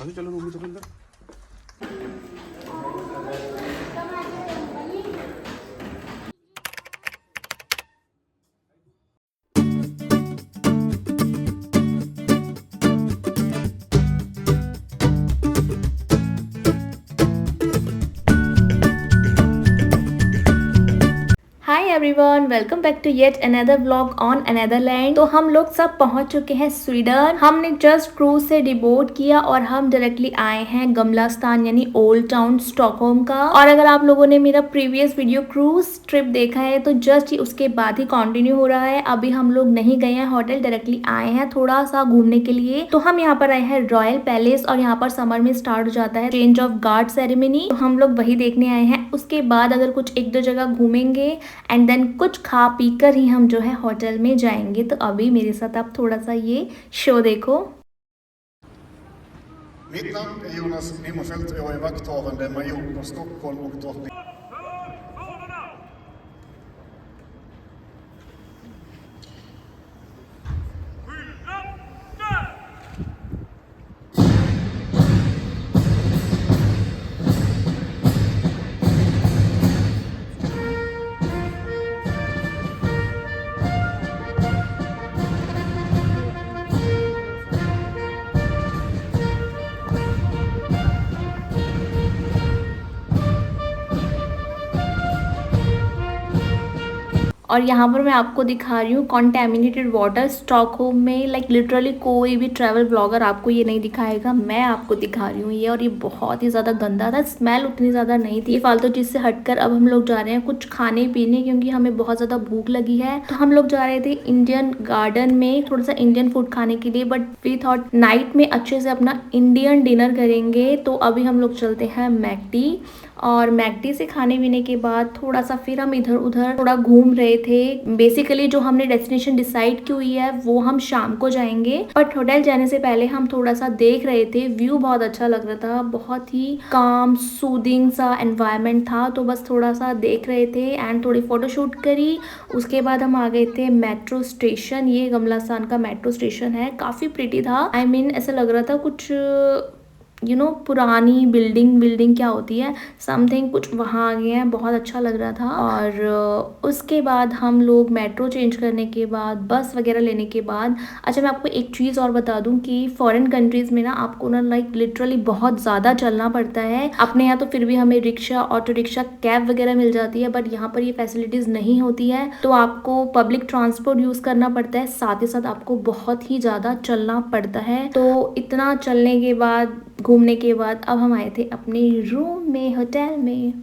अभी चलो रूम में चलो अंदर। Hi everyone, welcome back to yet another vlog on another land. तो हम लोग सब पहुंच चुके हैं स्वीडन। हमने जस्ट क्रूज से डिबोर्ड किया और हम डायरेक्टली आए हैं गमलास्तान यानी ओल्ड टाउन स्टॉकहोम का। और अगर आप लोगों ने मेरा प्रीवियस वीडियो क्रूज ट्रिप देखा है तो जस्ट उसके बाद ही कंटिन्यू हो रहा है। अभी हम लोग नहीं गए हैं होटल, डायरेक्टली आए हैं थोड़ा सा घूमने के लिए। तो हम यहाँ पर आए हैं रॉयल पैलेस और यहाँ पर समर में स्टार्ट हो जाता है चेंज ऑफ गार्ड सेरेमनी। तो हम लोग वही देखने आए हैं। उसके बाद अगर कुछ एक दो जगह घूमेंगे एंड देन कुछ खा पी कर ही हम जो है होटल में जाएंगे। तो अभी मेरे साथ आप थोड़ा सा ये शो देखो। Mitt namn är Jonas Nimmerfeldt och jag är vakthavande major på Stockholm och Drottning. और यहाँ पर मैं आपको दिखा रही हूँ कॉन्टेमिनेटेड वाटर स्टॉकहोम में। लाइक लिटरली कोई भी ट्रैवल ब्लॉगर आपको ये नहीं दिखाएगा, मैं आपको दिखा रही हूँ ये। और ये बहुत ही ज़्यादा गंदा था, स्मेल उतनी ज़्यादा नहीं थी। फालतू चीज़ से हटकर अब हम लोग जा रहे हैं कुछ खाने पीने, क्योंकि हमें बहुत ज़्यादा भूख लगी है। तो हम लोग जा रहे थे इंडियन गार्डन में थोड़ा सा इंडियन फूड खाने के लिए, बट वी थॉट नाइट में अच्छे से अपना इंडियन डिनर करेंगे। तो अभी हम लोग चलते हैं मैकडी, और मैकडी से खाने पीने के बाद थोड़ा सा फिर हम इधर उधर थोड़ा घूम रहे थे। बेसिकली जो हमने डेस्टिनेशन डिसाइड की हुई है वो हम शाम को जाएंगे, बट होटल जाने से पहले हम थोड़ा सा देख रहे थे। व्यू बहुत अच्छा लग रहा था, बहुत ही काम सूदिंग सा एनवायरनमेंट था। तो बस थोड़ा सा देख रहे थे एंड थोड़ी फोटो शूट करी। उसके बाद हम आ गए थे मेट्रो स्टेशन। ये गमलास्तान का मेट्रो स्टेशन है, काफी प्रिटी था। आई मीन ऐसा लग रहा था कुछ पुरानी बिल्डिंग क्या होती है समथिंग, कुछ वहाँ आ गए हैं, बहुत अच्छा लग रहा था। और उसके बाद हम लोग मेट्रो चेंज करने के बाद बस वगैरह लेने के बाद, अच्छा मैं आपको एक चीज़ और बता दूं कि फॉरेन कंट्रीज़ में ना आपको ना लाइक लिटरली बहुत ज़्यादा चलना पड़ता है। अपने यहाँ तो फिर भी हमें रिक्शा, ऑटो रिक्शा, कैब वगैरह मिल जाती है, बट यहाँ पर ये फैसिलिटीज़ नहीं होती है। तो आपको पब्लिक ट्रांसपोर्ट यूज़ करना पड़ता है, साथ ही साथ आपको बहुत ही ज़्यादा चलना पड़ता है। तो इतना चलने के बाद, घूमने के बाद अब हम आए थे अपने रूम में होटल में।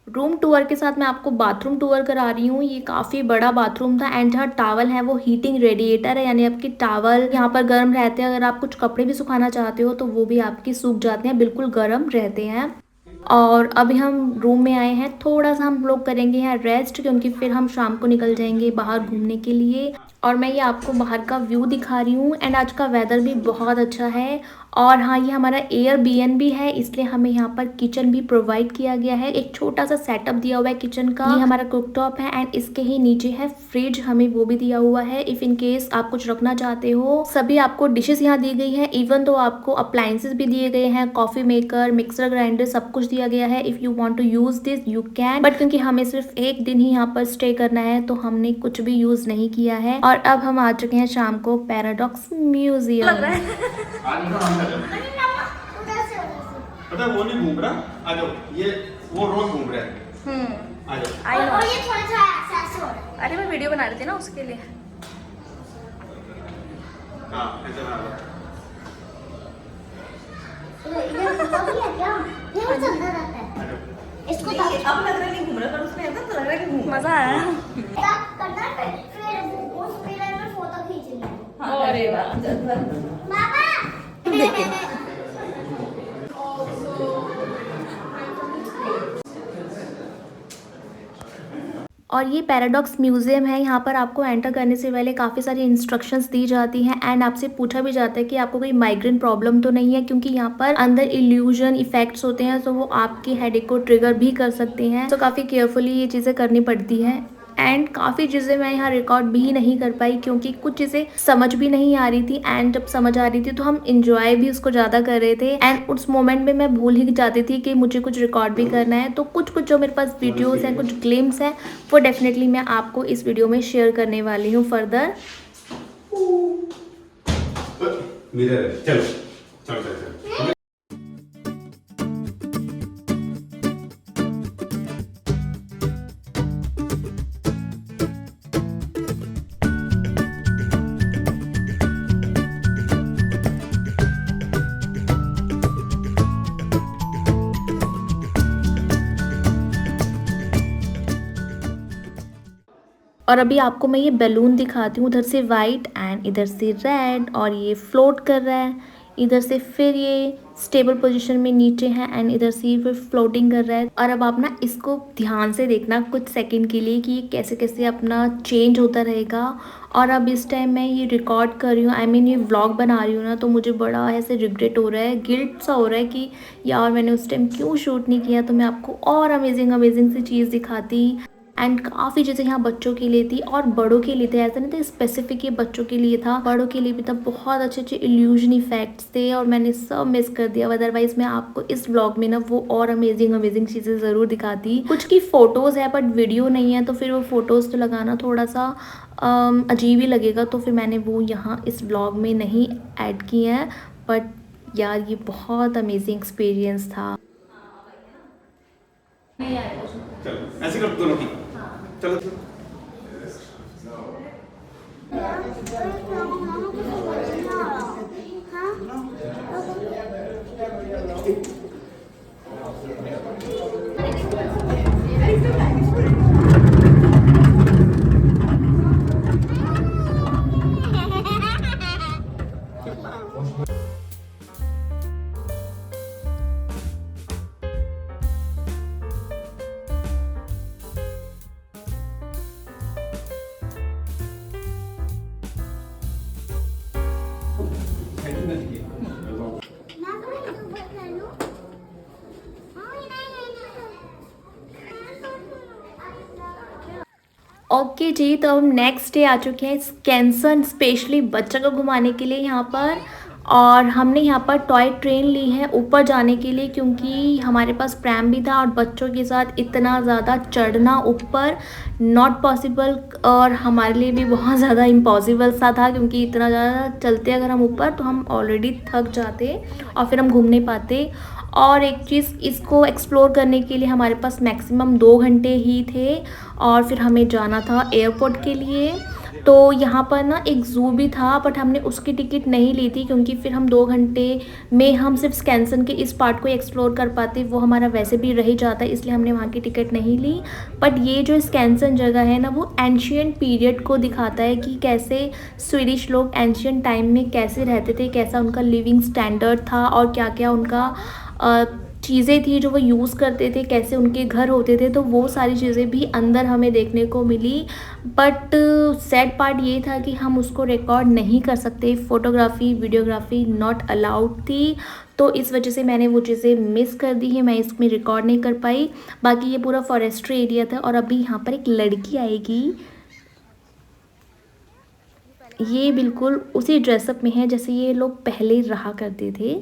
रूम टूर के साथ मैं आपको बाथरूम टूर करा रही हूँ। ये काफ़ी बड़ा बाथरूम था एंड जहाँ टॉवल है वो हीटिंग रेडिएटर है, यानी आपकी टॉवल यहाँ पर गर्म रहते हैं। अगर आप कुछ कपड़े भी सुखाना चाहते हो तो वो भी आपकी सूख जाते हैं, बिल्कुल गर्म रहते हैं। और अभी हम रूम में आए हैं, थोड़ा सा हम लोग करेंगे यहाँ रेस्ट, क्योंकि फिर हम शाम को निकल जाएंगे बाहर घूमने के लिए। और मैं ये आपको बाहर का व्यू दिखा रही हूँ एंड आज का वेदर भी बहुत अच्छा है। और हाँ, ये हमारा एयरबीएनबी है, इसलिए हमें यहाँ पर किचन भी प्रोवाइड किया गया है। एक छोटा सा सेटअप दिया हुआ है किचन का। ये हमारा कुकटॉप है एंड इसके ही नीचे है फ्रिज, हमें वो भी दिया हुआ है इफ इन केस आप कुछ रखना चाहते हो। सभी आपको डिशेस यहाँ दी गई है, इवन तो आपको अप्लायंसेस भी दिए गए हैं, कॉफी मेकर, मिक्सर ग्राइंडर, सब कुछ दिया गया है। If you want to use this you can, but क्योंकि हमें सिर्फ एक दिन ही यहाँ पर स्टे करना है तो हमने कुछ भी यूज नहीं किया है। और अब हम आ चुके हैं शाम को पैराडॉक्स म्यूजियम। पता है वो नहीं घूम रहा, आ जाओ, ये वो रोज घूम रहा है। आ जाओ। और ये थोड़ा सा ऐसा हो रहा है। अरे मैं वीडियो बना रही थी ना उसके लिए। हाँ ऐसे बना लो। इधर तो भी है क्या? ये वो चलता रहता है। इसको अब लग रहा है नहीं घूम रहा, पर उसमें ऐसा तो लग रहा है कि घूम मजा आया। करना है फिर वो उस मिरर में फोटो खींचनी है। अरे वाह, पापा और ये पैराडॉक्स म्यूज़ियम है। यहाँ पर आपको एंटर करने से पहले काफ़ी सारी इंस्ट्रक्शंस दी जाती हैं एंड आपसे पूछा भी जाता है कि आपको कोई माइग्रेन प्रॉब्लम तो नहीं है, क्योंकि यहाँ पर अंदर इल्यूजन इफेक्ट्स होते हैं तो वो आपकी हेडेक को ट्रिगर भी कर सकते हैं। तो काफ़ी केयरफुली ये चीज़ें करनी पड़ती हैं एंड काफ़ी चीज़ें मैं यहाँ रिकॉर्ड भी नहीं कर पाई क्योंकि कुछ चीज़ें समझ भी नहीं आ रही थी एंड जब समझ आ रही थी तो हम इंजॉय भी उसको ज़्यादा कर रहे थे एंड उस मोमेंट में मैं भूल ही जाती थी कि मुझे कुछ रिकॉर्ड भी करना है। तो कुछ कुछ जो मेरे पास वीडियोस हैं, कुछ ग्लिम्स हैं, वो डेफिनेटली मैं आपको इस वीडियो में शेयर करने वाली हूँ फर्दर। मिरर है, चलो चलो चलो। और अभी आपको मैं ये बैलून दिखाती हूँ, उधर से वाइट एंड इधर से रेड, और ये फ्लोट कर रहा है। इधर से फिर ये स्टेबल पोजीशन में नीचे है एंड इधर से फिर फ्लोटिंग कर रहा है। और अब आप ना इसको ध्यान से देखना कुछ सेकंड के लिए कि ये कैसे कैसे अपना चेंज होता रहेगा। और अब इस टाइम मैं ये रिकॉर्ड कर रही हूँ, आई मीन ये व्लॉग बना रही हूँ ना, तो मुझे बड़ा ऐसे रिग्रेट हो रहा है, गिल्ट सा हो रहा है कि यार मैंने उस टाइम क्यों शूट नहीं किया, तो मैं आपको और अमेजिंग सी चीज़ दिखाती। एंड काफ़ी चीज़ें यहाँ बच्चों के लिए थी और बड़ों के लिए थे, ऐसा नहीं था स्पेसिफिक ये बच्चों के लिए था, बड़ों के लिए भी था। बहुत अच्छे अच्छे इल्यूजन इफेक्ट्स थे और मैंने सब मिस कर दिया। अदरवाइज मैं आपको इस व्लॉग में ना वो और अमेजिंग चीज़ें ज़रूर दिखाती। कुछ की फ़ोटोज़ है बट वीडियो नहीं है, तो फिर वो फ़ोटोज़ तो लगाना थोड़ा सा अजीब ही लगेगा, तो फिर मैंने वो यहाँ इस व्लॉग में नहीं ऐड की है। बट यार ये बहुत अमेजिंग एक्सपीरियंस था। चलो ऐसे कर दोनों की, चलो ओके जी, तो हम नेक्स्ट डे आ चुके हैं स्कैनसन स्पेशली बच्चों को घुमाने के लिए यहाँ पर। और हमने यहाँ पर टॉय ट्रेन ली है ऊपर जाने के लिए, क्योंकि हमारे पास प्रैम भी था और बच्चों के साथ इतना ज़्यादा चढ़ना ऊपर नॉट पॉसिबल, और हमारे लिए भी बहुत ज़्यादा इम्पॉसिबल सा था, क्योंकि इतना ज़्यादा चलते अगर हम ऊपर तो हम ऑलरेडी थक जाते और फिर हम घूम नहीं पाते। और एक चीज़, इसको एक्सप्लोर करने के लिए हमारे पास मैक्सिमम 2 घंटे ही थे और फिर हमें जाना था एयरपोर्ट के लिए। तो यहाँ पर ना एक ज़ू भी था बट हमने उसकी टिकट नहीं ली थी, क्योंकि फिर हम 2 घंटे में हम सिर्फ स्कैनसन के इस पार्ट को एक्सप्लोर कर पाते, वो हमारा वैसे भी रह ही जाता है, इसलिए हमने वहाँ की टिकट नहीं ली। बट ये जो स्कैनसन जगह है ना, वो एंशियंट पीरियड को दिखाता है कि कैसे स्वीडिश लोग एंशियंट टाइम में कैसे रहते थे, कैसा उनका लिविंग स्टैंडर्ड था और क्या क्या उनका चीज़ें थी जो वो यूज़ करते थे, कैसे उनके घर होते थे। तो वो सारी चीज़ें भी अंदर हमें देखने को मिली। बट सैड पार्ट ये था कि हम उसको रिकॉर्ड नहीं कर सकते, फ़ोटोग्राफी वीडियोग्राफी नॉट अलाउड थी, तो इस वजह से मैंने वो चीज़ें मिस कर दी है, मैं इसमें रिकॉर्ड नहीं कर पाई। बाकी ये पूरा फॉरेस्ट्री एरिया था। और अभी यहाँ पर एक लड़की आएगी, ये बिल्कुल उसी ड्रेसअप में है जैसे ये लोग पहले रहा करते थे।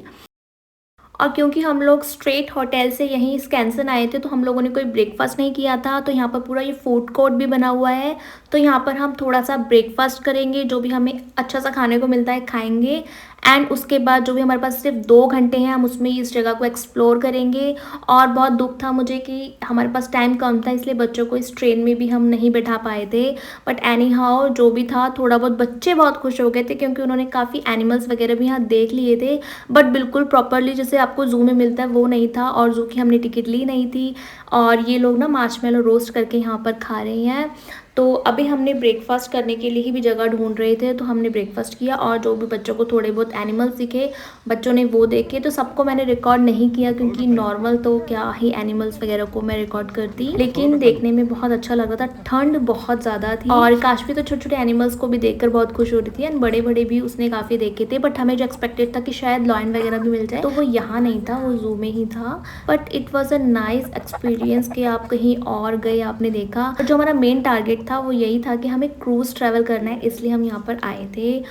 और क्योंकि हम लोग स्ट्रेट होटल से यहीं स्कैनसन आए थे, तो हम लोगों ने कोई ब्रेकफास्ट नहीं किया था, तो यहाँ पर पूरा ये फूड कोर्ट भी बना हुआ है, तो यहाँ पर हम थोड़ा सा ब्रेकफास्ट करेंगे, जो भी हमें अच्छा सा खाने को मिलता है खाएंगे। एंड उसके बाद जो भी हमारे पास सिर्फ 2 घंटे हैं, हम उसमें इस जगह को एक्सप्लोर करेंगे। और बहुत दुख था मुझे कि हमारे पास टाइम कम था, इसलिए बच्चों को इस ट्रेन में भी हम नहीं बैठा पाए थे। बट एनी हाउ जो भी था, थोड़ा बहुत बच्चे बहुत खुश हो गए थे, क्योंकि उन्होंने काफ़ी एनिमल्स वगैरह भी यहाँ देख लिए थे। बट बिल्कुल प्रॉपरली जैसे आपको जू में मिलता है वो नहीं था, और जू की हमने टिकट ली नहीं थी। और ये लोग ना मार्शमेलो रोस्ट करके यहाँ पर खा रहे हैं। तो अभी हमने ब्रेकफास्ट करने के लिए ही भी जगह ढूंढ रहे थे, तो हमने ब्रेकफास्ट किया और जो भी बच्चों को थोड़े बहुत एनिमल्स दिखे बच्चों ने वो देखे। तो सबको मैंने रिकॉर्ड नहीं किया क्योंकि नॉर्मल तो क्या ही एनिमल्स वगैरह को मैं रिकॉर्ड करती, लेकिन देखने में बहुत अच्छा लग रहा था। ठंड बहुत ज़्यादा थी और काशवी तो छोटे छोटे एनिमल्स को भी देखकर बहुत खुश हो रही थी एंड बड़े बड़े भी उसने काफ़ी देखे थे। बट हमें जो एक्सपेक्टेड था कि शायद लॉयन वगैरह भी मिल जाए, तो वो यहाँ नहीं था, वो जू में ही था। But it was a nice experience कि आप कहीं और गए, आपने देखा। और जो हमारा मेन टारगेट था वो यही था कि हमें क्रूज ट्रैवल करना है, इसलिए हम यहाँ पर आए थे।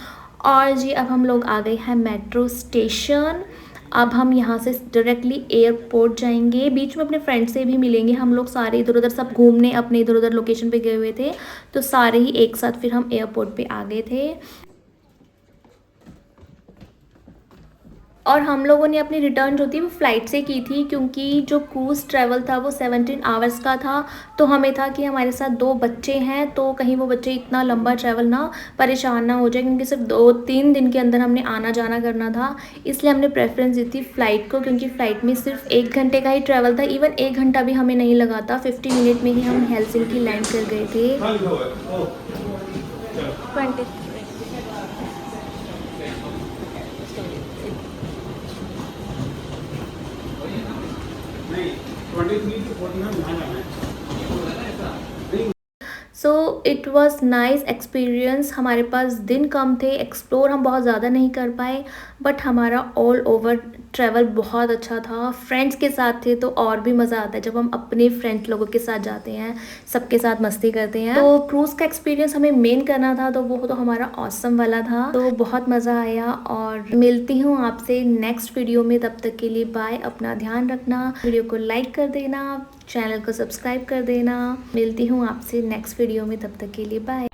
और जी अब हम लोग आ गए हैं मेट्रो स्टेशन। अब हम यहाँ से डायरेक्टली एयरपोर्ट जाएंगे। बीच में अपने फ्रेंड से भी मिलेंगे। हम लोग सारे इधर उधर सब घूमने अपने इधर उधर लोकेशन पे गए हुए थे, तो सारे ही एक साथ फिर हम एयरपोर्ट पे आ गए थे। और हम लोगों ने अपनी रिटर्न जो थी वो फ़्लाइट से की थी, क्योंकि जो क्रूज़ ट्रैवल था वो 17 आवर्स का था। तो हमें था कि हमारे साथ 2 बच्चे हैं, तो कहीं वो बच्चे इतना लंबा ट्रैवल ना परेशान ना हो जाए, क्योंकि सिर्फ 2-3 दिन के अंदर हमने आना जाना करना था। इसलिए हमने प्रेफरेंस दी थी फ़्लाइट को, क्योंकि फ़्लाइट में सिर्फ 1 घंटे का ही ट्रैवल था। इवन 1 घंटा भी हमें नहीं लगा था, 50 मिनट में ही हम हेलसिंकी लैंड कर गए थे। 20। So it was nice experience. हमारे पास दिन कम थे, एक्सप्लोर हम बहुत ज़्यादा नहीं कर पाए, बट हमारा ऑल ओवर ट्रैवल बहुत अच्छा था। फ्रेंड्स के साथ थे तो और भी मज़ा आता है जब हम अपने फ्रेंड्स लोगों के साथ जाते हैं, सबके साथ मस्ती करते हैं। तो क्रूज़ का एक्सपीरियंस हमें मेन करना था, तो वो तो हमारा ऑसम वाला था, तो बहुत मज़ा आया। और मिलती हूँ आपसे नेक्स्ट वीडियो में, तब तक के लिए बाय। अपना ध्यान रखना, वीडियो को लाइक कर देना, चैनल को सब्सक्राइब कर देना। मिलती हूँ आपसे नेक्स्ट वीडियो में, तब तक के लिए बाय।